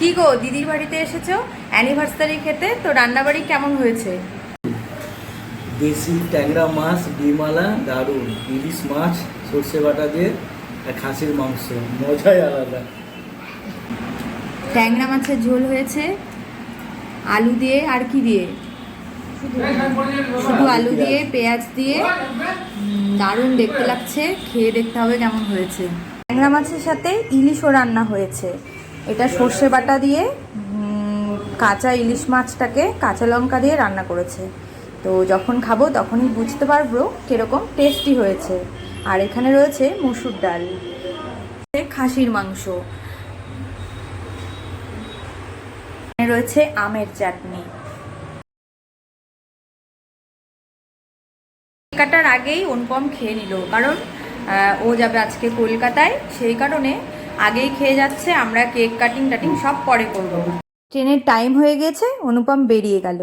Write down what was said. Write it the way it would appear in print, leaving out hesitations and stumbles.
কি গো, দিদির বাড়িতে এসেছো অ্যানিভার্সারি খেতে? তো রান্নাবাড়ি কেমন হয়েছে? দেশি ট্যাংরা মাছ, ডিমালা, দারুণ ইলিশ মাছ সর্ষে বাটা দিয়ে আর খাসির মাংস, মজাই আলাদা। ট্যাংরা মাছের ঝোল হয়েছে আলু দিয়ে, আর কি দিয়ে? শুধু আলু দিয়ে, পেঁয়াজ দিয়ে। দারুণ দেখতে লাগছে, খেয়ে দেখতে হবে কেমন হয়েছে। ট্যাংরা মাছের সাথে ইলিশও রান্না হয়েছে। এটা সর্ষে বাটা দিয়ে কাঁচা ইলিশ মাছটাকে কাঁচা লঙ্কা দিয়ে রান্না করেছে। তো যখন খাবো তখনই বুঝতে পারবো কিরকম টেস্টি হয়েছে। আর এখানে রয়েছে মসুর ডাল, খাসির মাংস, এখানে রয়েছে আমের চাটনি। কেক কাটার আগেই অনুপম খেয়ে নিল, কারণ ও যাবে আজকে কলকাতায়, সেই কারণে আগেই খেয়ে যাচ্ছে। আমরা কেক কাটিং সব পরে করবো। ট্রেনের টাইম হয়ে গেছে, অনুপম বেরিয়ে গেল।